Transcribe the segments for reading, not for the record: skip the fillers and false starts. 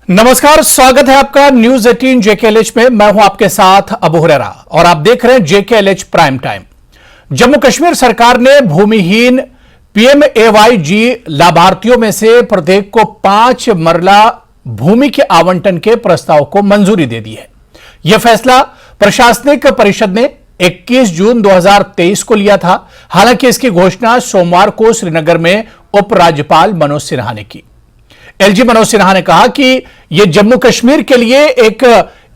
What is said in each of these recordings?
नमस्कार, स्वागत है आपका न्यूज 18 जेकेएलएच में। मैं हूं आपके साथ अबू हुरैरा और आप देख रहे हैं JKLH prime time. Jammu Kashmir सरकार ने भूमिहीन पीएमएवाईजी लाभार्थियों में से प्रत्येक को 5 मरला भूमि के आवंटन के प्रस्ताव को मंजूरी दे दी है। यह फैसला प्रशासनिक परिषद ने 21 जून 2023 को लिया था। हालांकि इसकी घोषणा सोमवार को श्रीनगर में उपराज्यपाल मनोज सिन्हा ने की। एलजी मनोज सिन्हा ने कहा कि यह जम्मू कश्मीर के लिए एक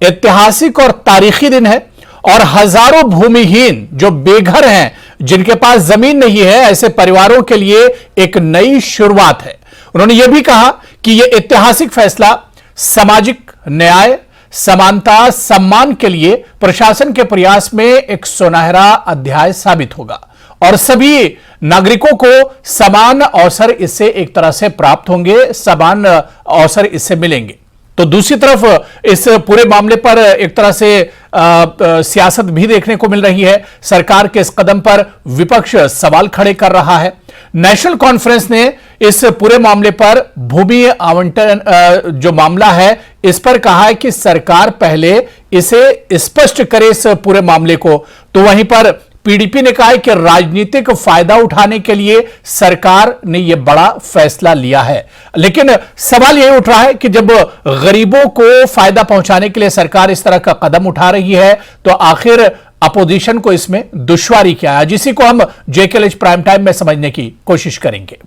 ऐतिहासिक और तारीखी दिन है और हजारों भूमिहीन जो बेघर हैं, जिनके पास जमीन नहीं है, ऐसे परिवारों के लिए एक नई शुरुआत है। उन्होंने यह भी कहा कि यह ऐतिहासिक फैसला सामाजिक न्याय, समानता, सम्मान के लिए प्रशासन के प्रयास में एक सुनहरा अध्याय साबित होगा और सभी नागरिकों को समान अवसर इससे एक तरह से प्राप्त होंगे, समान अवसर इससे मिलेंगे। तो दूसरी तरफ इस पूरे मामले पर एक तरह से सियासत भी देखने को मिल रही है। सरकार के इस कदम पर विपक्ष सवाल खड़े कर रहा है। नेशनल कॉन्फ्रेंस ने इस पूरे मामले पर भूमि आवंटन जो मामला है, इस पर कहा है कि सरकार पहले इसे स्पष्ट करे इस पूरे मामले को। तो वहीं पर पीडीपी ने कहा है कि राजनीतिक फायदा उठाने के लिए सरकार ने यह बड़ा फैसला लिया है। लेकिन सवाल यह उठ रहा है कि जब गरीबों को फायदा पहुंचाने के लिए सरकार इस तरह का कदम उठा रही है, तो आखिर अपोजिशन को इसमें दुश्वारी क्या है, जिसी को हम जेकेएलएच प्राइम टाइम में समझने की कोशिश करेंगे।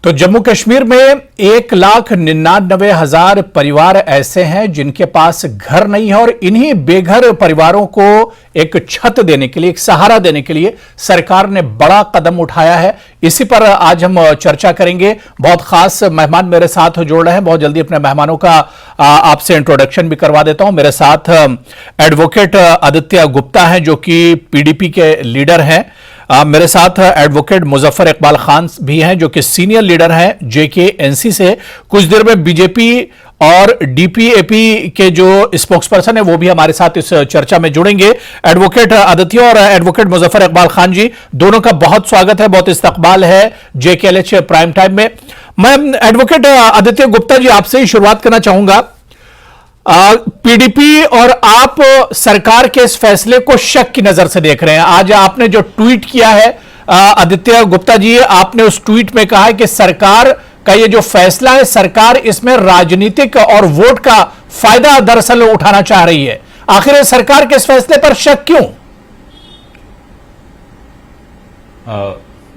तो जम्मू कश्मीर में 1,99,000 परिवार ऐसे हैं जिनके पास घर नहीं है और इन्हीं बेघर परिवारों को एक छत देने के लिए, एक सहारा देने के लिए सरकार ने बड़ा कदम उठाया है। इसी पर आज हम चर्चा करेंगे। बहुत खास मेहमान मेरे साथ जुड़ रहे हैं। बहुत जल्दी अपने मेहमानों का आपसे इंट्रोडक्शन भी करवा देता हूं। मेरे साथ एडवोकेट आदित्य गुप्ता हैं जो कि पीडीपी के लीडर हैं। मेरे साथ एडवोकेट मुजफ्फर इकबाल खान भी हैं जो कि सीनियर लीडर हैं जेकेएनसी से। कुछ देर में बीजेपी और डीपीएपी के जो स्पोक्सपर्सन है वो भी हमारे साथ इस चर्चा में जुड़ेंगे। एडवोकेट आदित्य और एडवोकेट मुजफ्फर इकबाल खान जी, दोनों का बहुत स्वागत है, बहुत इस्तकबाल है जेकेएलएच प्राइम टाइम में। मैं एडवोकेट आदित्य गुप्ता जी आपसे ही शुरुआत करना चाहूंगा। पीडीपी और आप सरकार के इस फैसले को शक की नजर से देख रहे हैं। आज आपने जो ट्वीट किया है आदित्य गुप्ता जी, आपने उस ट्वीट में कहा है कि सरकार का ये जो फैसला है, सरकार इसमें राजनीतिक और वोट का फायदा दरअसल उठाना चाह रही है। आखिर सरकार के इस फैसले पर शक क्यों?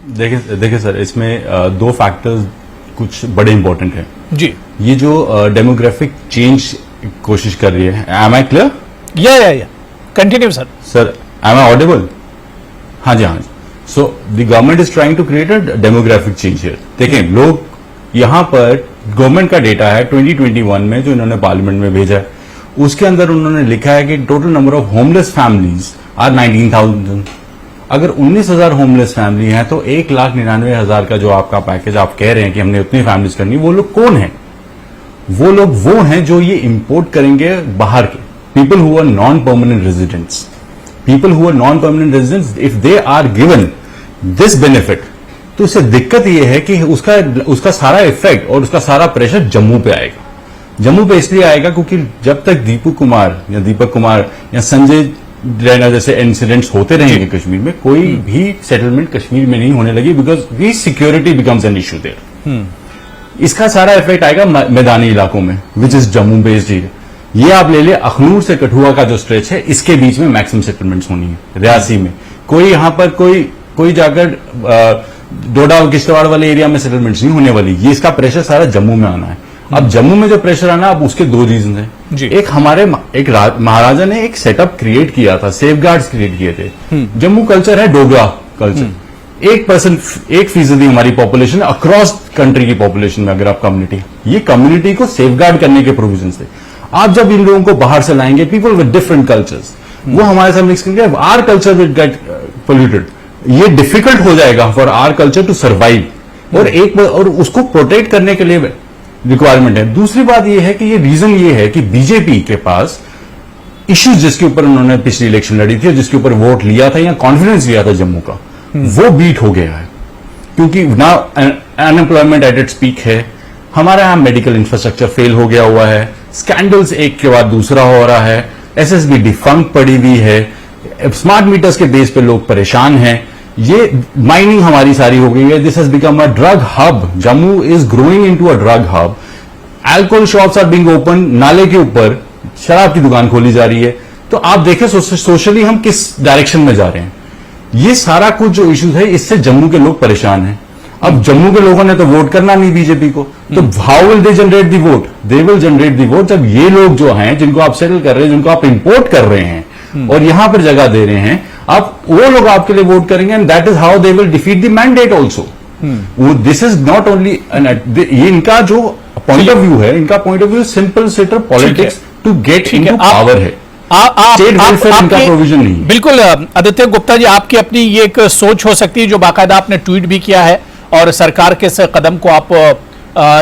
देखिए सर, इसमें 2 फैक्टर्स कुछ बड़े इंपॉर्टेंट हैं जी। ये जो डेमोग्राफिक चेंज कोशिश कर रही है। Am I clear? या continue sir. Sir, am I audible? हाँ जी, हाँ जी। So the government is trying to create a demographic change here. देखें, लोग यहां पर गवर्नमेंट का डेटा है 2021 में जो इन्होंने पार्लियामेंट में भेजा है, उसके अंदर उन्होंने लिखा है कि total number of homeless families are 19,000। अगर 19,000 होमलेस फैमिली है तो 1,99,000 का जो आपका पैकेज आप कह रहे हैं कि हमने उतनी फैमिलीज करनी, वो लोग कौन है? वो लोग वो हैं जो ये इंपोर्ट करेंगे बाहर के। People who are non permanent residents, people who are non permanent residents, if they are given this benefit, तो उससे दिक्कत ये है कि उसका सारा इफेक्ट और उसका सारा प्रेशर जम्मू पे आएगा। जम्मू पे इसलिए आएगा क्योंकि जब तक दीपक कुमार या संजय रैना जैसे इंसिडेंट्स होते रहेंगे कश्मीर में, कोई भी सेटलमेंट कश्मीर में नहीं होने लगी, because the security becomes an issue there. इसका सारा इफेक्ट आएगा मैदानी इलाकों में, which is Jammu based area. ये आप ले ले, अखनूर से कठुआ का जो स्ट्रेच है, इसके बीच में मैक्सिमम सेटलमेंट्स होनी है। रियासी में कोई यहां पर कोई जाकर डोडा और किश्तवाड़ वाले एरिया में सेटलमेंट्स नहीं होने वाली। ये इसका प्रेशर सारा जम्मू में आना है। अब जम्मू में जो प्रेशर आना, अब उसके 2 रीजन हैं। एक हमारे महाराजा ने एक सेटअप क्रिएट किया था, सेफगार्ड्स क्रिएट किए थे। जम्मू कल्चर है डोगरा कल्चर। 1% हमारी पॉपुलेशन अक्रॉस कंट्री की पॉपुलेशन में, अगर आप ये कम्युनिटी को सेफगार्ड करने के प्रोविजन थे। आप जब इन लोगों को बाहर से लाएंगे, पीपल विद डिफरेंट कल्चर्स, वो हमारे साथ मिक्स करके our culture will get polluted. ये डिफिकल्ट हो जाएगा for our culture to survive. और उसको प्रोटेक्ट करने के लिए रिक्वायरमेंट है। दूसरी बात यह है कि ये रीजन ये है कि बीजेपी के पास इश्यूज जिसके ऊपर उन्होंने पिछली इलेक्शन लड़ी थी, जिसके ऊपर वोट लिया था या कॉन्फिडेंस लिया था जम्मू का, वो बीट हो गया है, क्योंकि ना अनएम्प्लॉयमेंट एट इट्स पीक है, हमारे यहां मेडिकल इंफ्रास्ट्रक्चर फेल हो गया हुआ है, स्कैंडल्स एक के बाद दूसरा हो रहा है, एसएसबी डिफंक्ट पड़ी हुई है, स्मार्ट मीटर्स के बेस पे लोग परेशान हैं, ये माइनिंग हमारी सारी हो गई है, this has become a drug hub, Jammu is growing into a drug hub, alcohol shops are being open, नाले के ऊपर शराब की दुकान खोली जा रही है। तो आप देखें सोशली हम किस डायरेक्शन में जा रहे हैं। ये सारा कुछ जो इश्यूज है, इससे जम्मू के लोग परेशान हैं। अब जम्मू के लोगों ने तो वोट करना नहीं बीजेपी को, तो how will they generate the vote? They will generate the vote जब ये लोग जो हैं, जिनको आप सेटल कर रहे हैं, जिनको आप इंपोर्ट कर रहे हैं और यहां पर जगह दे रहे हैं, आप वो लोग आपके लिए वोट करेंगे, and that is how they will defeat the mandate also. This is not only, ये इनका जो पॉइंट ऑफ व्यू है, इनका point of view simple setter politics to get into power है। स्टेट वेलफेयर इनका प्रोविजन नहीं। बिल्कुल आदित्य गुप्ता जी, आपकी अपनी ये एक सोच हो सकती है, जो बाकायदा आपने ट्वीट भी किया है, और सरकार के इस कदम को आप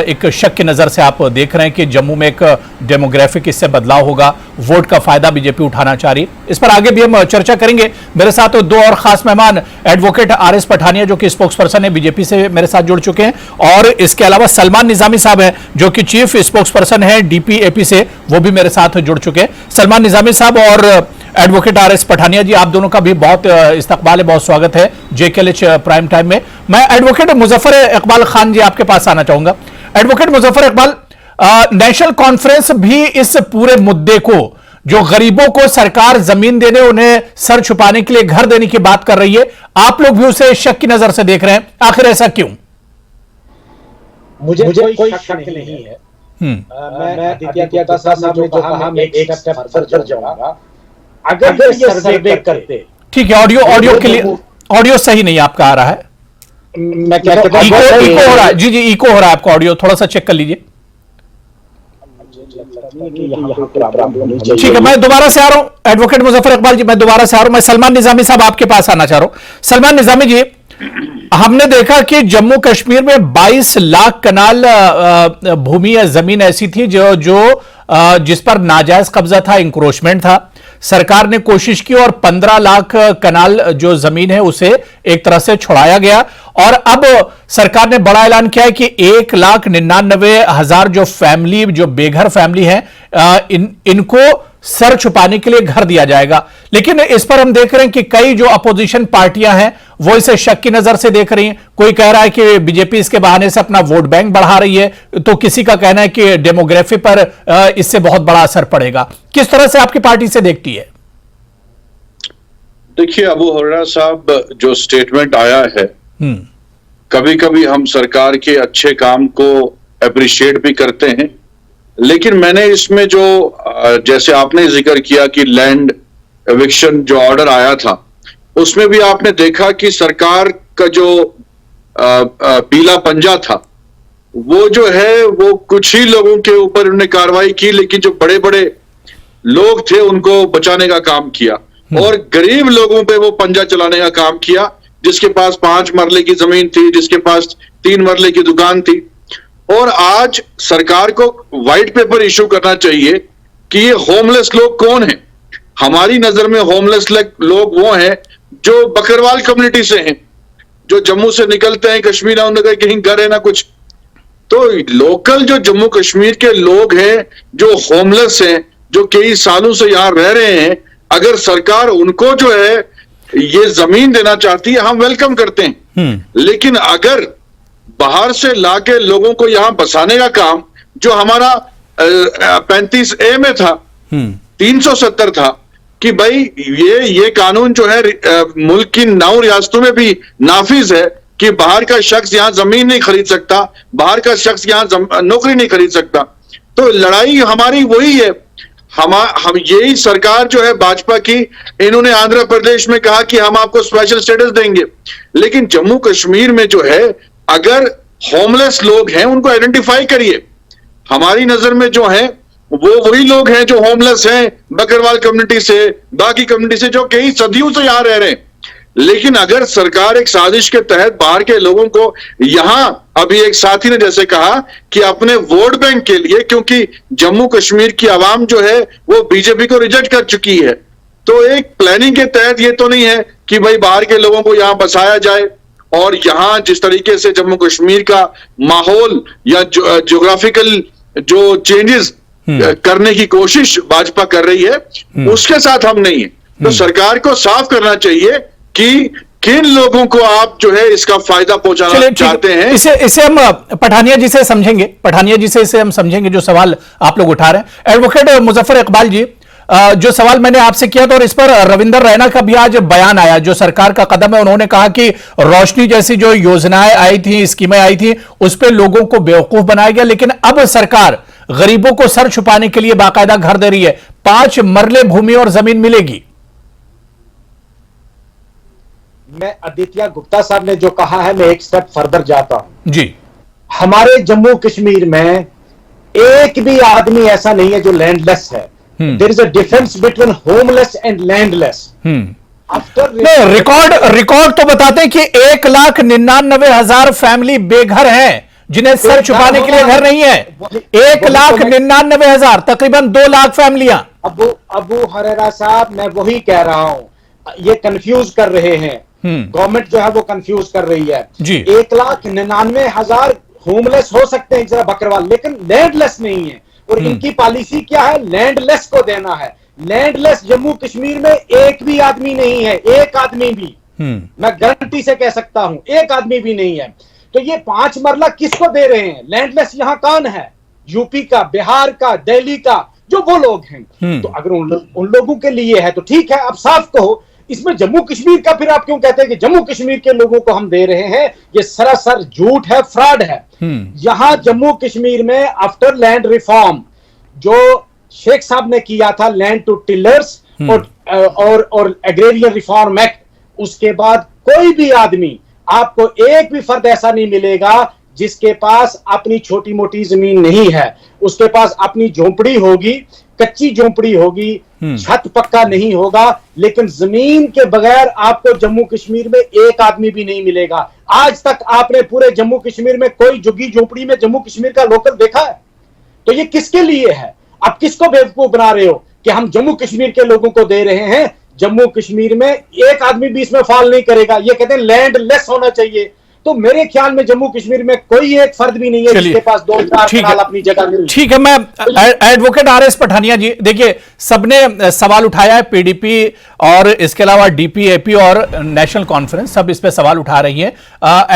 एक शक की नजर से आप देख रहे हैं कि जम्मू में एक डेमोग्राफिक इससे बदलाव होगा, वोट का फायदा बीजेपी उठाना चाह रही है। इस पर आगे भी हम चर्चा करेंगे। मेरे साथ दो और खास मेहमान, एडवोकेट आर.एस. पठानिया जो कि स्पोक्स पर्सन है बीजेपी से, मेरे साथ जुड़ चुके हैं, और इसके अलावा सलमान निजामी साहब हैं जो कि चीफ स्पोक्स पर्सन है डीपीएपी से, वो भी मेरे साथ जुड़ चुके हैं। सलमान निजामी साहब और एडवोकेट आर.एस. पठानिया जी, आप दोनों का भी बहुत इस्तकबाल है, बहुत स्वागत है जेकेएलएच प्राइम टाइम में। मैं एडवोकेट मुजफ्फर इकबाल खान जी आपके पास आना चाहूंगा। Advocate Muzaffar Iqbal, national conference भी इस पूरे मुद्दे को, जो गरीबों को सरकार जमीन देने, उन्हें सर छुपाने के लिए घर देने की बात कर रही है, आप लोग भी उसे शक की नजर से देख रहे हैं, आखिर ऐसा क्यों? मुझे कोई शक नहीं है। मैं आदित्य साहब ने जो कहा, मैं एक स्टेप फर्दर जाऊंगा। अगर ये सर्वे करते, ठीक है, ऑडियो के लिए ऑडियो सही नहीं आपका आ रहा है, मैं क्या इको हो रहा है। जी जी, इको हो रहा है आपका ऑडियो, थोड़ा सा चेक कर लीजिए। ठीक है, मैं दोबारा से आ रहा हूं एडवोकेट मुजफ्फर इकबाल जी, मैं दोबारा से आ रहा हूं। मैं सलमान निजामी साहब आपके पास आना चाह रहा हूं। सलमान निजामी जी, हमने देखा कि जम्मू कश्मीर में 22 लाख कनाल भूमि या जमीन ऐसी थी जो जिस पर नाजायज कब्जा था, इंक्रोचमेंट था। सरकार ने कोशिश की और 15 लाख कनाल जो जमीन है उसे एक तरह से छुड़ाया गया, और अब सरकार ने बड़ा ऐलान किया है कि 1,99,000 जो फैमिली, जो बेघर फैमिली है, इनको सर छुपाने के लिए घर दिया जाएगा। लेकिन इस पर हम देख रहे हैं कि कई जो अपोजिशन पार्टियां हैं वो इसे शक की नजर से देख रही हैं। कोई कह रहा है कि बीजेपी इसके बहाने से अपना वोट बैंक बढ़ा रही है, तो किसी का कहना है कि डेमोग्राफी पर इससे बहुत बड़ा असर पड़ेगा। किस तरह से आपकी पार्टी से देखती है? देखिए अबू हुर्रा साहब, जो स्टेटमेंट आया है, कभी कभी हम सरकार के अच्छे काम को अप्रिशिएट भी करते हैं, लेकिन मैंने इसमें जो, जैसे आपने जिक्र किया कि लैंड एविक्शन जो ऑर्डर आया था, उसमें भी आपने देखा कि सरकार का जो पीला पंजा था, वो जो है वो कुछ ही लोगों के ऊपर उन्होंने कार्रवाई की, लेकिन जो बड़े बड़े लोग थे उनको बचाने का काम किया, और गरीब लोगों पे वो पंजा चलाने का काम किया, जिसके पास 5 मरले की जमीन थी, जिसके पास 3 मरले की दुकान थी। और आज सरकार को व्हाइट पेपर इशू करना चाहिए कि ये होमलेस लोग कौन हैं। हमारी नजर में होमलेस लोग वो हैं जो बकरवाल कम्युनिटी से हैं, जो जम्मू से निकलते हैं, कश्मीर उनका कहीं घर है ना कुछ। तो लोकल जो जम्मू कश्मीर के लोग हैं, जो होमलेस हैं, जो कई सालों से यहां रह रहे हैं, अगर सरकार उनको जो है ये जमीन देना चाहती है, हम वेलकम करते हैं। लेकिन अगर बाहर से लाके लोगों को यहां बसाने का काम, जो हमारा 35A में था, 370 था कि भाई ये कानून जो है मुल्क की 9 रियासतों में भी नाफिज है कि बाहर का शख्स यहां जमीन नहीं खरीद सकता, बाहर का शख्स यहां नौकरी नहीं खरीद सकता। तो लड़ाई हमारी वही है। हम यही सरकार जो है भाजपा की, इन्होंने आंध्र प्रदेश में कहा कि हम आपको स्पेशल स्टेटस देंगे, लेकिन जम्मू कश्मीर में जो है अगर होमलेस लोग हैं उनको आइडेंटिफाई करिए। हमारी नजर में जो है वो वही लोग हैं जो होमलेस हैं, बकरवाल कम्युनिटी से, बाकी कम्युनिटी से, जो कई सदियों से यहां रह रहे हैं। लेकिन अगर सरकार एक साजिश के तहत बाहर के लोगों को यहां, अभी एक साथी ने जैसे कहा कि अपने वोट बैंक के लिए, क्योंकि जम्मू कश्मीर की आवाम जो है वो बीजेपी को रिजेक्ट कर चुकी है, तो एक प्लानिंग के तहत ये तो नहीं है कि भाई बाहर के लोगों को यहां बसाया जाए और यहां जिस तरीके से जम्मू कश्मीर का माहौल या ज्योग्राफिकल जो चेंजेस करने की कोशिश भाजपा कर रही है उसके साथ हम नहीं है। तो सरकार को साफ करना चाहिए कि किन लोगों को आप जो है इसका फायदा पहुंचाना चाहते हैं। इसे हम पठानिया जी से समझेंगे, पठानिया जी से इसे हम समझेंगे जो सवाल आप लोग उठा रहे हैं। एडवोकेट मुजफ्फर इकबाल जी, जो सवाल मैंने आपसे किया था और इस पर रविंदर रैना का भी आज बयान आया, जो सरकार का कदम है, उन्होंने कहा कि रोशनी जैसी जो योजनाएं आई थी, स्कीमें आई थी, उस पर लोगों को बेवकूफ बनाया गया, लेकिन अब सरकार गरीबों को सर छुपाने के लिए बाकायदा घर दे रही है, 5 मरले भूमि और जमीन मिलेगी। मैं आदित्य गुप्ता साहब ने जो कहा है, मैं एक स्टेप फर्दर जाता हूं जी। हमारे जम्मू कश्मीर में एक भी आदमी ऐसा नहीं है जो लैंडलेस है। There is a difference between homeless and landless. After record तो बताते हैं कि 1,99,000 फैमिली बेघर हैं, जिन्हें सर छुपाने के लिए घर नहीं है। 1,99,000, तकरीबन 2 लाख फैमिलियां। अबू हरेरा साहब, मैं वही कह रहा हूं, ये कंफ्यूज कर रहे हैं, गवर्नमेंट जो है वो कंफ्यूज कर रही है जी। 1,99,000 होमलेस हो सकते हैं जरा बकरवाल, लेकिन लैंडलेस नहीं है। और इनकी पॉलिसी क्या है? लैंडलेस को देना है। लैंडलेस जम्मू कश्मीर में एक भी आदमी नहीं है, एक आदमी भी, मैं गारंटी से कह सकता हूं, एक आदमी भी नहीं है। तो ये 5 मरला किसको दे रहे हैं? लैंडलेस यहां कौन है? यूपी का, बिहार का, दिल्ली का, जो वो लोग हैं। तो अगर उन लोगों के लिए है तो ठीक है, अब साफ कहो। इसमें जम्मू कश्मीर का फिर आप क्यों कहते हैं कि जम्मू कश्मीर के लोगों को हम दे रहे हैं? ये सरासर झूठ है, फ्रॉड है। यहां जम्मू कश्मीर में आफ्टर लैंड रिफॉर्म जो शेख साहब ने किया था, लैंड टू टिलर्स और एग्रेरियन रिफॉर्म एक्ट, उसके बाद कोई भी आदमी, आपको एक भी फर्द ऐसा नहीं मिलेगा जिसके पास अपनी छोटी मोटी जमीन नहीं है। उसके पास अपनी झोंपड़ी होगी, कच्ची झोंपड़ी होगी, छत पक्का नहीं होगा, लेकिन जमीन के बगैर आपको जम्मू कश्मीर में एक आदमी भी नहीं मिलेगा। आज तक आपने पूरे जम्मू कश्मीर में कोई झुग्गी झोंपड़ी में जम्मू कश्मीर का लोकल देखा है? तो ये किसके लिए है? आप किसको बेवकूफ बना रहे हो कि हम जम्मू कश्मीर के लोगों को दे रहे हैं? जम्मू कश्मीर में एक आदमी भी इसमें फॉल नहीं करेगा। ये कहते हैं लैंडलेस होना चाहिए। तो मेरे ख्याल में जम्मू कश्मीर में कोई एक फर्द भी नहीं है जिसके पास 2-4 कनाल अपनी जगह मिल। ठीक है, मैं एडवोकेट आर एस पठानिया जी, देखिए सबने सवाल उठाया है, पीडीपी और इसके अलावा डीपीएपी और नेशनल कॉन्फ्रेंस सब इस पे सवाल उठा रही हैं।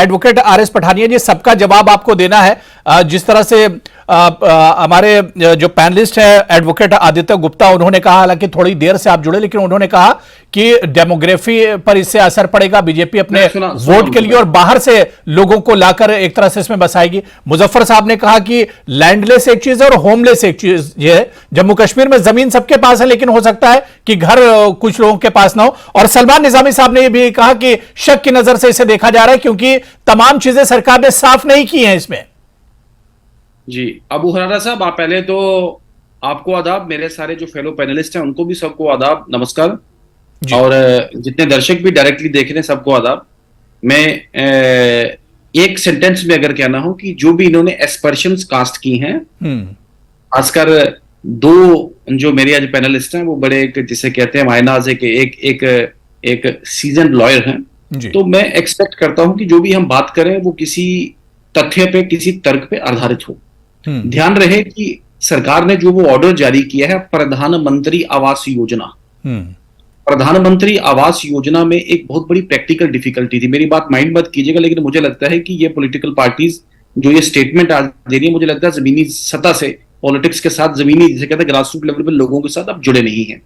एडवोकेट आर एस पठानिया जी, सबका जवाब आपको देना है। जिस तरह से हमारे जो पैनलिस्ट है एडवोकेट आदित्य गुप्ता, उन्होंने कहा, हालांकि थोड़ी देर से आप जुड़े, लेकिन उन्होंने कहा कि डेमोग्राफी पर इससे असर पड़ेगा, बीजेपी अपने वोट के लिए और बाहर से लोगों को लाकर एक तरह से इसमें बसाएगी। मुजफ्फर साहब ने कहा कि लैंडलेस एक चीज है और होमलेस एक चीज ये है। जम्मू कश्मीर में जमीन सबके पास है, लेकिन हो सकता है कि घर कुछ लोगों के पास ना हो। और सलमान निजामी साहब ने यह भी कहा कि शक की नजर से इसे देखा जा रहा है, क्योंकि तमाम चीजें सरकार ने साफ नहीं की हैं इसमें। जी, अबू हरारा साहब, आप पहले तो आपको आदाब, मेरे सारे जो फेलो पैनलिस्ट हैं उनको भी सबको आदाब, नमस्कार, और जितने दर्शक भी डायरेक्टली देख रहे हैं सबको आदाब। मैं एक सेंटेंस में अगर कहना हो कि जो भी इन्होंने एस्पर्शंस कास्ट की हैं, खासकर 2 जो मेरे आज पैनलिस्ट हैं वो बड़े एक जिसे कहते हैं मायनाज एक सीजन लॉयर हैं, तो मैं एक्सपेक्ट करता हूं कि जो भी हम बात करें वो किसी तथ्य पे, किसी तर्क पे आधारित हो। ध्यान रहे कि सरकार ने जो वो ऑर्डर जारी किया है, प्रधानमंत्री आवास योजना, प्रधानमंत्री आवास योजना में एक बहुत बड़ी प्रैक्टिकल डिफिकल्टी थी। मेरी बात माइंड मत कीजिएगा, लेकिन मुझे लगता है कि ये पॉलिटिकल पार्टीज जो ये स्टेटमेंट आज दे रही है, मुझे लगता है जमीनी सतह से पॉलिटिक्स के साथ, जमीनी जिसे कहते हैं ग्रास रूट लेवल पे लोगों के साथ अब जुड़े नहीं है।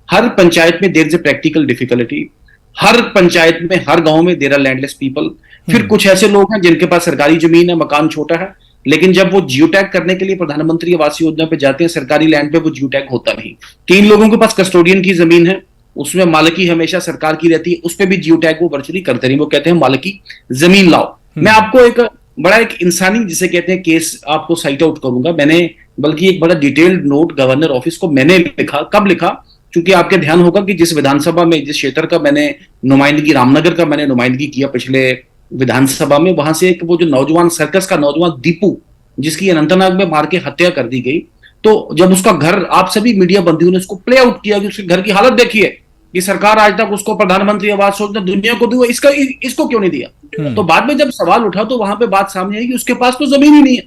हर पंचायत में there is a practical difficulty, हर पंचायत में, हर गांव में देयर आर लैंडलेस पीपल। फिर कुछ ऐसे लोग हैं जिनके पास सरकारी जमीन है, मकान छोटा है, लेकिन जब वो जियो टैग करने के लिए प्रधानमंत्री आवास योजना पे जाते हैं, सरकारी लैंड पे वो जियो टैग होता नहीं। 3 लोगों के पास कस्टोडियन की जमीन है, उसमें मालिकी हमेशा सरकार की रहती है, उस पर भी जियो टैग वो वर्चुअली करते नहीं, वो कहते हैं मालिकी जमीन लाओ। मैं आपको एक इंसानी जिसे कहते हैं केस आपको साइट आउट करूंगा। मैंने बल्कि एक बड़ा डिटेल्ड नोट गवर्नर ऑफिस को मैंने लिखा, कब लिखा क्योंकि आपके ध्यान होगा कि जिस विधानसभा में, जिस क्षेत्र का मैंने नुमाइंदगी, रामनगर का मैंने नुमाइंदगी किया पिछले विधानसभा में, वहां से एक वो जो नौजवान, सर्कस का नौजवान दीपू, जिसकी अनंतनाग में मार के हत्या कर दी गई, तो जब उसका घर, आप सभी मीडिया बंधुओं ने उसको प्ले आउट किया कि उसके घर की हालत देखिए कि सरकार आज तक उसको प्रधानमंत्री आवास योजना दुनिया को दी, इसको क्यों नहीं दिया। तो बाद में जब सवाल उठा तो वहां पे बात सामने आई कि उसके पास तो जमीन ही नहीं है।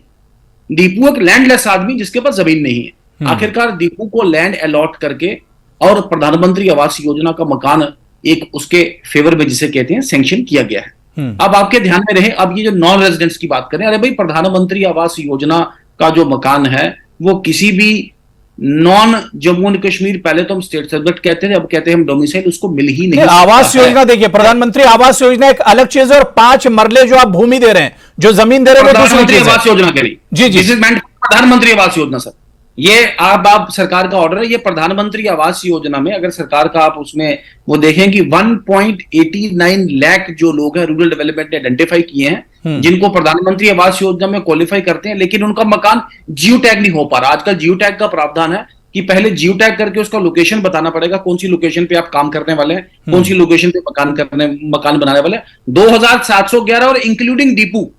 दीपू एक लैंडलेस आदमी जिसके पास जमीन नहीं है। आखिरकार दीपू को लैंड अलॉट करके और प्रधानमंत्री आवास योजना का मकान एक उसके फेवर में, जिसे कहते हैं, सैंक्शन किया गया है। अब आपके ध्यान में रहे, अब ये जो नॉन रेजिडेंट्स की बात करें, अरे भाई प्रधानमंत्री आवास योजना का जो मकान है वो किसी भी नॉन जम्मू एंड कश्मीर, पहले तो हम स्टेट सब्जेक्ट कहते थे, अब कहते हैं हम डोमिसाइल, उसको मिल ही नहीं। आवास योजना देखिए, प्रधानमंत्री आवास योजना एक अलग चीज है और 5 मरले जो आप भूमि दे रहे हैं, जो जमीन दे रहे हैं, प्रधानमंत्री आवास योजना के लिए। जी जी, प्रधानमंत्री आवास योजना सर, ये आप सरकार का ऑर्डर है। ये प्रधानमंत्री आवास योजना में अगर सरकार का आप उसमें वो देखें कि 1.89 लाख जो लोग हैं रूरल डेवलपमेंट ने आइडेंटिफाई किए हैं जिनको प्रधानमंत्री आवास योजना में क्वालिफाई करते हैं, लेकिन उनका मकान जियो टैग नहीं हो पा रहा। आजकल जियो टैग का प्रावधान है कि पहले जियो टैग करके उसका लोकेशन बताना पड़ेगा, कौन सी लोकेशन पे आप काम करने वाले हैं, कौन सी लोकेशन पे मकान बनाने वाले हैं। 2711 और इंक्लूडिंग दीपू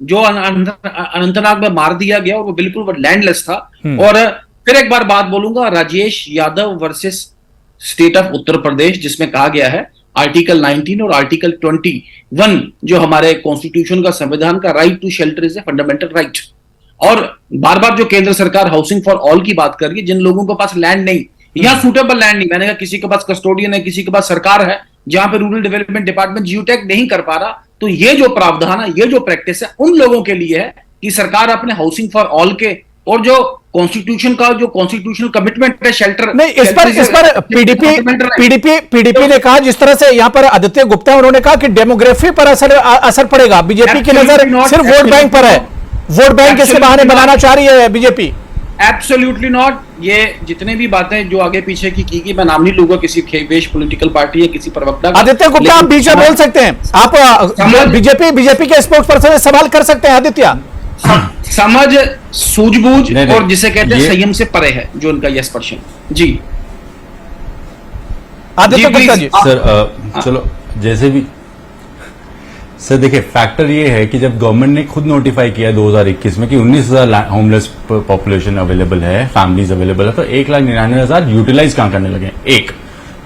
जो अनंतनाग में मार दिया गया और वो बिल्कुल वो लैंडलेस था। और फिर एक बार बात बोलूंगा, Rajesh Yadav versus state of Uttar Pradesh, जिसमें कहा गया है आर्टिकल 19 और आर्टिकल 21 जो हमारे कॉन्स्टिट्यूशन का, संविधान का, right to shelter is a fundamental right. और बार बार जो केंद्र सरकार हाउसिंग फॉर ऑल की बात कर रही है, जिन लोगों के पास लैंड नहीं या सूटेबल लैंड नहीं, मैंने कहा किसी के पास कस्टोडियन है, किसी के पास सरकार है, जहां पे रूरल डेवलपमेंट डिपार्टमेंट जियोटैग नहीं कर पा रहा, तो ये जो प्रावधान है, ये जो प्रैक्टिस है, उन लोगों के लिए है कि सरकार अपने हाउसिंग फॉर ऑल के और जो कॉन्स्टिट्यूशन का जो कॉन्स्टिट्यूशनल कमिटमेंट है शेल्टर नहीं, इस पर पीडीपी ने कहा, जिस तरह से यहां पर आदित्य गुप्ता उन्होंने कहा कि डेमोग्राफी पर असर पड़ेगा। बीजेपी की नजर सिर्फ वोट बैंक पर है, वोट बैंक के बहाने बनाना चाह रही है बीजेपी। Absolutely not. ये जितने भी बातें जो आगे पीछे की मैं नाम नहीं लूंगा किसी खेवेश पॉलिटिकल पार्टी या किसी प्रवक्ता का। आदित्य गुप्ता आप बीच में बोल सकते हैं, आप बीजेपी के स्पोक्स पर्सन से सवाल कर सकते हैं। आदित्य, समझ, सूझबूझ और जिसे कहते हैं संयम से परे है जो उनका यस पर्सन। जी आदित्य गुप्ता जी। सर चलो, जैसे भी सर देखिए, फैक्टर ये है कि जब गवर्नमेंट ने खुद नोटिफाई किया 2021 में कि 19,000 होमलेस पॉपुलेशन अवेलेबल है, फैमिलीज अवेलेबल है, तो 1,99,000 यूटिलाइज कहां करने लगे। एक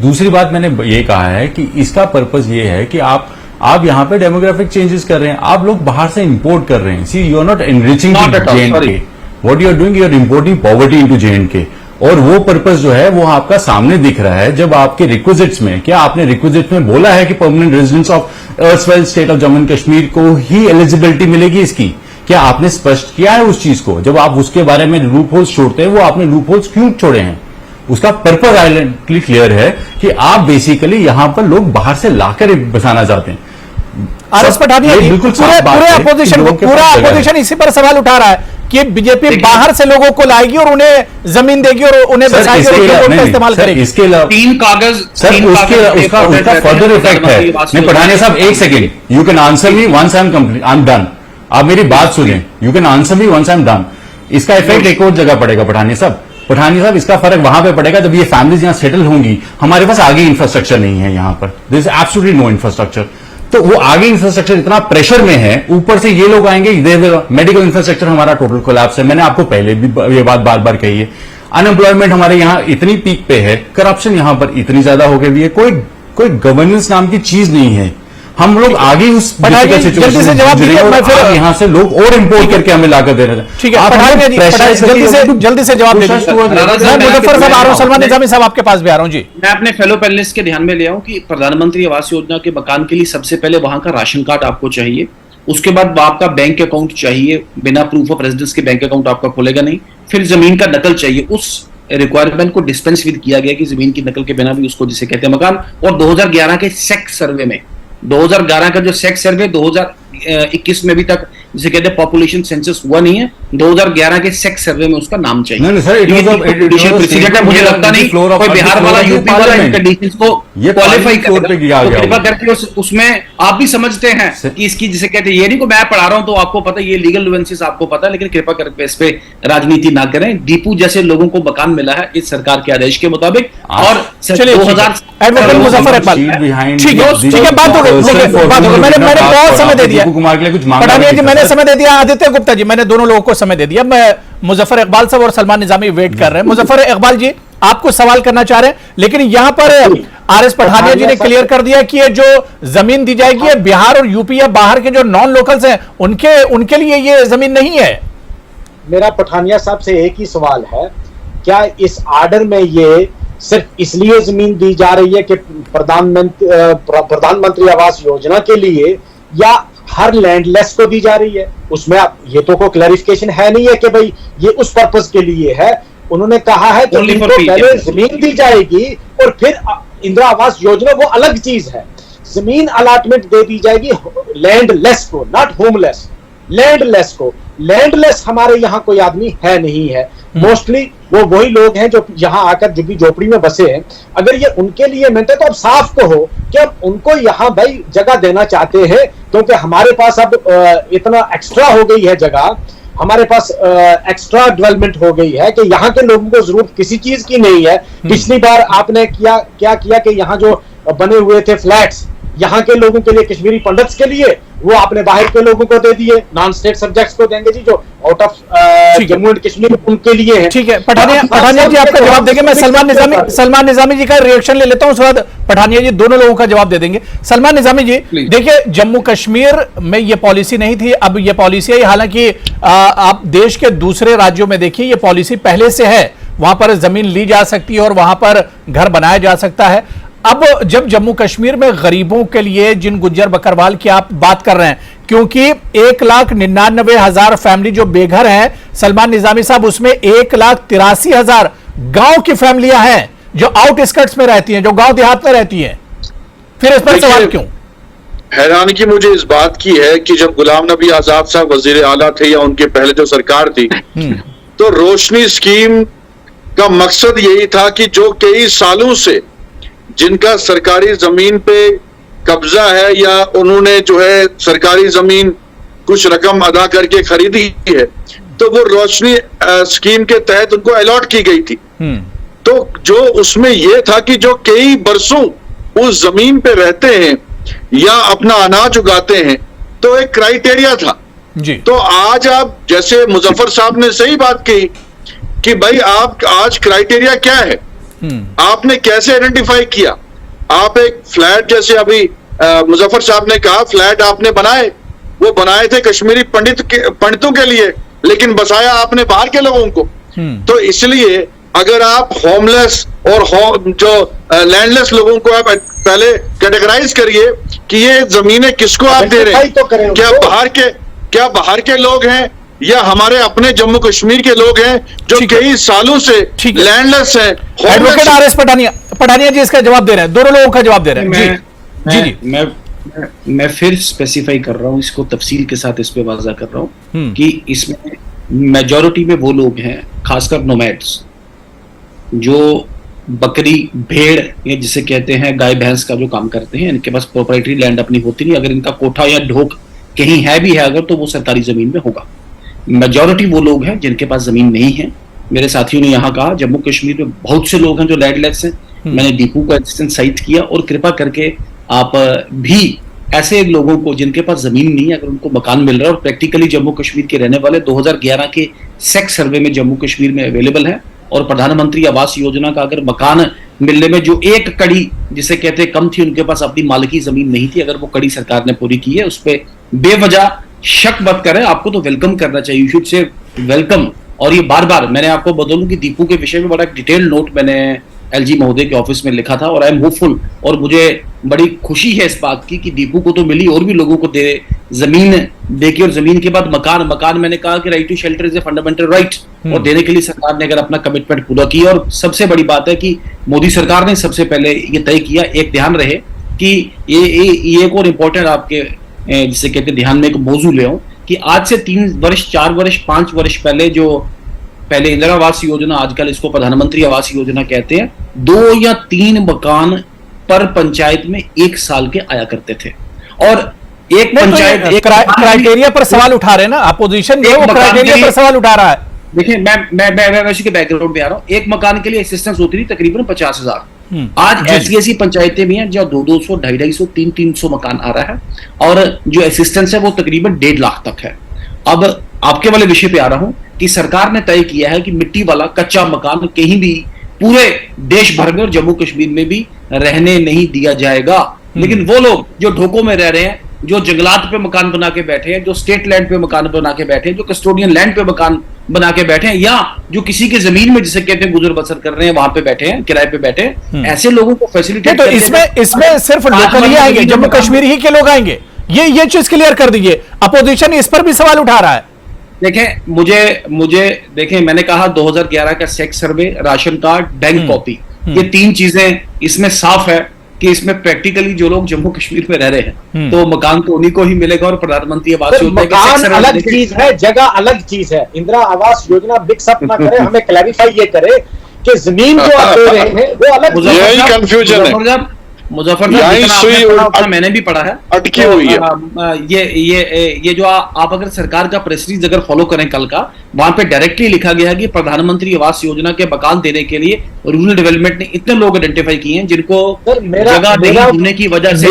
दूसरी बात मैंने ये कहा है कि इसका पर्पज ये है कि आप यहां पे डेमोग्राफिक चेंजेस कर रहे हैं, आप लोग बाहर से इंपोर्ट कर रहे हैं। See, you are not enriching JNK, what you are doing, you are importing poverty into JNK। और वो पर्पस जो है वो आपका सामने दिख रहा है जब आपके रिक्विजिट्स में, क्या आपने रिक्विजिट में बोला है कि permanent residence of erstwhile state of Jammu and Kashmir को ही एलिजिबिलिटी मिलेगी इसकी? क्या आपने स्पष्ट किया है उस चीज को? जब आप उसके बारे में लूप होल्स छोड़ते हैं, वो आपने लूप होल्स क्यों छोड़े हैं? उसका पर्पज आइडेंटिकली क्लियर है कि आप बेसिकली यहां पर लोग बाहर से लाकर बसाना चाहते हैं। आरएस पठानिया जी, पूरे अपोजिशन इसी पर सवाल उठा रहा है कि बीजेपी बाहर से लोगों को लाएगी और उन्हें जमीन देगी और उन्हें बसाएगी और वोट का इस्तेमाल करेगी। इसके अलावा 3 कागज, सर उसका फर्दर इफेक्ट है। नहीं, पठानिया साहब एक second, you can answer me once I am done. आप मेरी बात सुने, you can answer me once I am done. इसका इफेक्ट एक और जगह पड़ेगा पठानिया साहब, इसका फर्क वहां पे पड़ेगा जब ये फैमिलीज यहां सेटल होंगी। हमारे पास आगे इंफ्रास्ट्रक्चर नहीं है यहां पर, there is absolutely no infrastructure. तो वो आगे इंफ्रास्ट्रक्चर इतना प्रेशर में है, ऊपर से ये लोग आएंगे, मेडिकल इंफ्रास्ट्रक्चर हमारा टोटल कोलैप्स है। मैंने आपको पहले भी ये बात बार बार कही है। अनएम्प्लॉयमेंट हमारे यहाँ इतनी पीक पे है, करप्शन यहां पर इतनी ज्यादा हो गई है, कोई गवर्नेंस नाम की चीज नहीं है। हम लोग आगे उस जल्दी से जवाब दीजिए, मैं फिर यहाँ से लोग और इंपोर्ट करके हमें लाकर दे रहे हैं। ठीक है, जल्दी से जवाब दीजिए। सलमान निजामी साहब आपके पास भी आ रहा हूं जी। मैं अपने फेलो पैनलिस्ट के ध्यान में ले आऊं कि प्रधानमंत्री आवास योजना के मकान के लिए सबसे पहले वहां का राशन कार्ड आपको चाहिए, उसके बाद आपका बैंक अकाउंट चाहिए, बिना प्रूफ ऑफ रेजिडेंस के बैंक अकाउंट आपका खुलेगा नहीं, फिर जमीन का नकल चाहिए। उस रिक्वायरमेंट को डिस्पेंस विद किया गया कि जमीन की नकल के बिना भी उसको जिसे कहते हैं मकान। और 2011 के सेक्स सर्वे में, 2011 का जो सेक्स सर्वे 2021 में भी तक जिसे कहते हैं पॉपुलेशन सेंसस हुआ नहीं है, 2011 के सेक्स सर्वे में उसका नाम चाहिए। नहीं सर, प्रेसिडेंट है, मुझे लगता नहीं कोई बिहार वाला, यूपी वाला इन कंडीशंस को क्वालिफाई करेगा। तो कृपा करके उसमें आप भी समझते हैं कि इसकी जिसे कहते हैं, ये नहीं को मैं पढ़ा रहा हूं तो आपको पता है, ये लीगल नुएंसेस आपको पता है, लेकिन कृपा करके इस पे राजनीति ना करें। दीपू जैसे लोगों को मकान मिला है इस सरकार के आदेश के मुताबिक, और 2000 एडवोकेट मुजफ्फर इकबाल, ठीक है, बात हो गई, मैंने बहुत समय दे दिया कुमार के लिए कुछ मांगा पठानिया जी, मैंने समय दे दिया, आदित्य गुप्ता जी, मैंने दोनों लोगों को समय दे दिया। मैं मुजफ्फर इकबाल साहब और सलमान निजामी वेट कर रहे हैं। मुजफ्फर इकबाल जी, आपको सवाल करना चाह रहे हैं, लेकिन यहां पर आरएस पठानिया जी ने क्लियर कर दिया कि ये जो जमीन दी जाएगी ये बिहार और यूपी या बाहर के जो नॉन लोकल्स हैं उनके लिए ये जमीन नहीं है। मेरा पठानिया साहब से एक ही सवाल है, क्या इस आर्डर में ये सिर्फ इसलिए जमीन दी जा रही है कि प्रधानमंत्री आवास योजना के लिए, या हर लैंडलेस को दी जा रही है? उसमें ये तो कोई क्लैरिफिकेशन है नहीं है कि भाई ये उस पर्पस के लिए है। उन्होंने कहा है कि इनको पहले जमीन दी जाएगी और फिर इंदिरा आवास योजना, वो अलग चीज है। जमीन अलाटमेंट दे दी जाएगी लैंडलेस को, नॉट होमलेस, लैंडलेस को। लैंडलेस हमारे यहाँ कोई आदमी है नहीं है, मोस्टली वो वही लोग हैं जो यहाँ आकर जो भी झोपड़ी में बसे हैं। अगर ये उनके लिए मिलते तो अब साफ कहो कि अब उनको यहाँ भाई जगह देना चाहते हैं, क्योंकि हमारे पास अब इतना एक्स्ट्रा हो गई है जगह, हमारे पास एक्स्ट्रा डेवलपमेंट हो गई है कि यहाँ के लोगों को जरूरत किसी चीज की नहीं है। पिछली बार आपने क्या किया कि यहाँ जो बने हुए थे फ्लैट्स यहाँ के लोगों के लिए, कश्मीरी पंडित्स के लिए, वो आपने बाहर के लोगों को दे दिए, नॉन स्टेट सब्जेक्ट्स को देंगे जी, जो out of Jammu and Kashmir उनके लिए है। ठीक है, पठानिया जी आपका जवाब देंगे। मैं सलमान निजामी जी का रिएक्शन ले लेता हूं, उसके बाद पठानिया जी दोनों लोगों का जवाब दे देंगे। सलमान निजामी जी, देखिए जम्मू कश्मीर में ये पॉलिसी नहीं थी, अब ये पॉलिसी है। हालांकि आप देश के दूसरे राज्यों में देखिए ये पॉलिसी पहले से है, वहां पर जमीन ली जा सकती है और वहां पर घर बनाया जा सकता है। अब जब जम्मू कश्मीर में गरीबों के लिए, जिन गुज्जर बकरवाल की आप बात कर रहे हैं, क्योंकि 1,99,000 फैमिली जो बेघर हैं सलमान निजामी साहब, उसमें 1,83,000 गांव की फैमिलियां हैं जो आउटस्कर्ट्स में रहती हैं, जो गांव देहात में रहती हैं। फिर इस पर सवाल क्यों? हैरानगी मुझे इस बात की है कि जब गुलाम नबी आजाद साहब वजीर आला थे या उनके पहले जो सरकार थी, तो रोशनी स्कीम का मकसद यही था कि जो कई सालों से जिनका सरकारी जमीन पे कब्जा है या उन्होंने जो है सरकारी जमीन कुछ रकम अदा करके खरीदी है, तो वो रोशनी स्कीम के तहत उनको अलॉट की गई थी। तो जो उसमें यह था कि जो कई बरसों उस जमीन पे रहते हैं या अपना अनाज उगाते हैं, तो एक क्राइटेरिया था जी। तो आज आप, जैसे मुजफ्फर साहब ने सही बात कही कि भाई आप आज क्राइटेरिया क्या है, आपने कैसे आइडेंटिफाई किया? आप एक फ्लैट, जैसे अभी मुजफ्फर साहब ने कहा, फ्लैट आपने बनाए, वो बनाए थे कश्मीरी पंडितों के लिए, लेकिन बसाया आपने बाहर के लोगों को। तो इसलिए अगर आप होमलेस और जो लैंडलेस लोगों को आप पहले कैटेगराइज करिए कि ये जमीनें किसको आप दे रहे हैं, क्या बाहर के लोग हैं या हमारे अपने जम्मू कश्मीर के लोग हैं जो कई सालों से लैंडलेस हैं। एडवोकेट आरएस पठानिया जी इसका जवाब दे रहे हैं, दोनों लोगों का जवाब दे रहे हैं। जी मैं फिर स्पेसिफाई कर रहा हूं, इसको तफसील के साथ इस पे वाज़ा कर रहा हूं कि इसमें मेजॉरिटी में वो लोग हैं, खासकर नोमैड्स, जो बकरी भेड़ या जिसे कहते हैं गाय भैंस का जो काम करते हैं। इनके पास प्रोप्राइटरी लैंड अपनी होती नहीं, अगर इनका कोठा या ढोक कहीं है भी है अगर, तो वो सरकारी जमीन में होगा। मेजॉरिटी वो लोग हैं जिनके पास जमीन नहीं है। मेरे साथियों ने यहाँ कहा जम्मू कश्मीर में बहुत से लोग हैं जो लैंडलेस हैं। मैंने दीपू का इंस्टेंस साइट किया, और कृपा करके आप भी ऐसे लोगों को जिनके पास जमीन नहीं है, अगर उनको मकान मिल रहा है और प्रैक्टिकली जम्मू कश्मीर के रहने वाले, 2011 के सेक्स सर्वे में जम्मू कश्मीर में अवेलेबल है, और प्रधानमंत्री आवास योजना का अगर मकान मिलने में जो एक कड़ी जिसे कहते कम थी, उनके पास अपनी मालिकी जमीन नहीं थी, अगर वो कड़ी सरकार ने पूरी की है, उस पर बेवजह शक मत करें, आपको तो वेलकम करना चाहिए, यू शुड से वेलकम। और ये बार बार मैंने आपको बदलूं कि दीपू के विषय में बड़ा डिटेल नोट मैंने एलजी महोदय के ऑफिस में लिखा था, और आई एम होपफुल, और मुझे बड़ी खुशी है इस बात की कि दीपू को तो मिली, और भी लोगों को दे जमीन देखी, और जमीन के बाद मकान मैंने कहा कि right to shelter is a fundamental right, और देने के लिए सरकार ने अगर अपना कमिटमेंट पूरा किया। और सबसे बड़ी बात है कि मोदी सरकार ने सबसे पहले ये तय किया, एक ध्यान रहे कि ये एक और इम्पोर्टेंट आपके जिसे कहते ध्यान में एक मौजू ले आऊं कि आज से 3 वर्ष 4 वर्ष 5 वर्ष पहले इंदिरा आवास योजना, आजकल इसको प्रधानमंत्री आवास योजना कहते हैं, 2 या 3 मकान पर पंचायत में 1 साल के आया करते थे। और एक पंचायत क्राइटेरिया पर सवाल उठा रहे हैं ना अपोजिशन, जो क्राइटेरिया पर सवाल उठा रहा है। देखिए मैं वैसे के बैकग्राउंड में आ रहा हूं। एक मकान के लिए असिस्टेंस होती थी तकरीबन 50,000। आज ऐसी पंचायतें भी हैं जहां 200, 250, 300 मकान आ रहा है, और जो असिस्टेंस है वो तकरीबन 1.5 लाख तक है। अब आपके वाले विषय पे आ रहा हूं कि सरकार ने तय किया है कि मिट्टी वाला कच्चा मकान कहीं भी पूरे देश भर में और जम्मू कश्मीर में भी रहने नहीं दिया जाएगा। लेकिन वो लोग जो ढोकों में रह रहे हैं, जो जंगलात पे मकान बना के बैठे हैं, जो स्टेट लैंड पे मकान बना के बैठे हैं, जो कस्टोडियन लैंड पे मकान बना के बैठे हैं, या जो किसी की जमीन में जिसे कहते हैं गुजर बसर कर रहे हैं वहां पे बैठे हैं, किराए पे बैठे हैं, ऐसे लोगों को फैसिलिटेट तो इसमें सिर्फ लोकल ही आएंगे, जम्मू कश्मीर ही के लोग आएंगे, ये चीज क्लियर कर दीजिए। अपोजिशन इस पर भी सवाल उठा रहा है। देखें मुझे देखें, मैंने कहा 2011 का सेक्स सर्वे, राशन कार्ड, बैंक कॉपी, ये 3 चीजें इसमें साफ है कि इसमें प्रैक्टिकली जो लोग जम्मू कश्मीर में रह रहे हैं तो मकान तो उन्हीं को ही मिलेगा, और प्रधानमंत्री आवास योजना मकान अलग चीज है, जगह अलग चीज है। इंदिरा आवास योजना मिक्सअप ना करे, हमें क्लैरिफाई ये करे कि जमीन जो आप दे रहे हैं वो अलग, यही कंफ्यूजन है। मुजफ्फरनगर मैंने भी पढ़ा है, अटकी हुई है। ये जो आप अगर सरकार का प्रेस रिलीज अगर फॉलो करें कल का, वहां पे डायरेक्टली लिखा गया है कि प्रधानमंत्री आवास योजना के मकान देने के लिए रूरल डेवलपमेंट ने इतने लोग आइडेंटिफाई किए हैं जिनको जगह नहीं होने की वजह से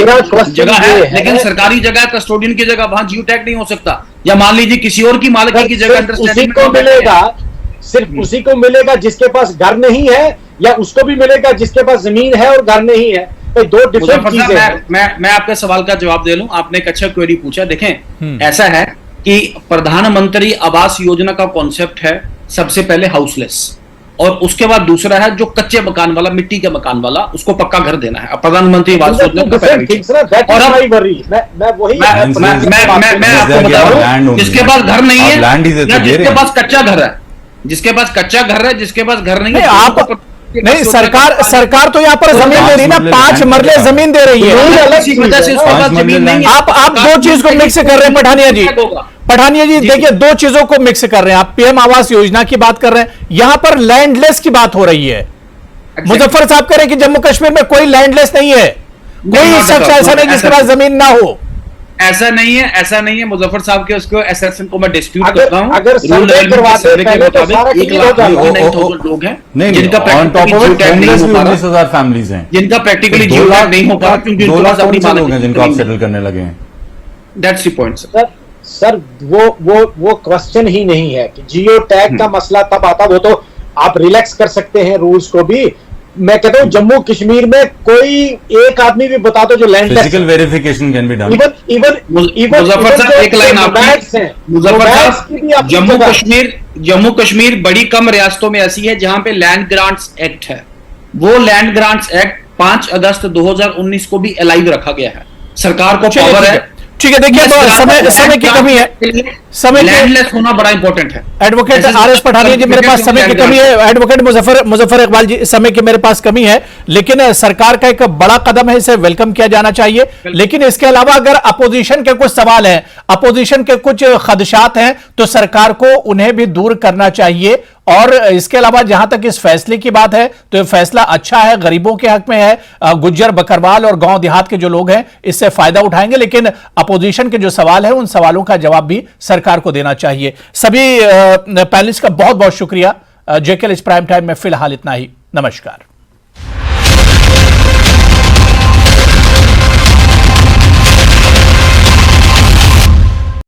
जगह है, लेकिन सरकारी जगह कस्टोडियन की जगह वहां जियो टैग नहीं हो सकता, या मान लीजिए किसी और की मालिकी की जगह अंडरस्टैंडिंग को मिलेगा, सिर्फ उसी को मिलेगा जिसके पास घर नहीं है, या उसको भी मिलेगा जिसके पास जमीन है और घर नहीं है। तो 2 डिफरेंट चीजें हैं। मैं आपके सवाल का जवाब दे लूं। आपने एक अच्छा क्वेरी पूछा। देखें, ऐसा है कि प्रधानमंत्री आवास योजना का कॉन्सेप्ट है सबसे पहले हाउसलेस, और उसके बाद दूसरा है जो कच्चे मकान वाला, मिट्टी के मकान वाला, उसको पक्का घर देना है। प्रधानमंत्री आवास योजना और मैं आपको बता रहा हूं, जिसके पास घर नहीं है या जिसके पास कच्चा घर है, जिसके पास कच्चा घर है, जिसके पास घर नहीं है, आप नहीं, सरकार तो यहाँ पर जमीन दे रही है ना, 5 मरले जमीन दे रही है। वजह से उसके पास जमीन नहीं है। आप 2 चीज को मिक्स कर रहे हैं पठानिया जी, देखिए 2 चीजों को मिक्स कर रहे हैं। आप पीएम आवास योजना की बात कर रहे हैं, यहां पर लैंडलेस की बात हो रही है। मुजफ्फर साहब कह रहे हैं कि जम्मू कश्मीर में कोई लैंडलेस नहीं है, कोई शख्स ऐसा नहीं जिसके पास जमीन ना हो। ऐसा नहीं है मुजफ्फर साहब के उसको एसएसएन को मैं डिस्प्यूट करता हूं। अगर सर्वे करवाते पहले तो सारा 1,09,000 लोग हैं जिनका प्रैक्टिकली जियो टैग नहीं हो पा रहा, 19,000 फैमिलीज हैं जिनका प्रैक्टिकली जियो टैग नहीं हो पा रहा, क्योंकि 2 लाख अपनी लोग हैं जिनको आप सेटल करने लगे हैं। That's the point sir. वो क्वेश्चन ही नहीं है कि जियो टैग का मसला तब आता, वो तो आप रिलैक्स कर सकते हैं रूल्स को भी। मैं कहता हूं जम्मू कश्मीर में कोई एक आदमी भी बता दो जो landless, physical verification can be done. Even Muzaffar साहब एक लाइन आपकी, मुजफ्फर साहब, जम्मू कश्मीर बड़ी कम रियासतों में ऐसी है जहां पे लैंड ग्रांट्स एक्ट है। वो लैंड ग्रांट्स एक्ट 5 अगस्त 2019 को भी अलाइव रखा गया है। सरकार को पावर है। ठीक है, देखिए समय की कमी है, समय लैंडलेस होना बड़ा इंपॉर्टेंट है। एडवोकेट आरएस पठानिया जी, मेरे पास समय की कमी है। एडवोकेट मुजफ्फर इकबाल जी, समय की मेरे पास कमी है, लेकिन सरकार का एक बड़ा कदम है, इसे वेलकम किया जाना चाहिए। लेकिन इसके अलावा अगर अपोजिशन के कुछ सवाल हैं, अपोजिशन के कुछ खदशात हैं, तो सरकार को उन्हें भी दूर करना चाहिए। और इसके अलावा जहां तक इस फैसले की बात है, तो यह फैसला अच्छा है, गरीबों के हक में है। गुज्जर, बकरवाल और गांव देहात के जो लोग हैं इससे फायदा उठाएंगे, लेकिन अपोजिशन के जो सवाल है उन सवालों का जवाब भी सरकार को देना चाहिए। सभी पैनलिस्ट का बहुत बहुत शुक्रिया। जेकेएलएच प्राइम टाइम में फिलहाल इतना ही। नमस्कार।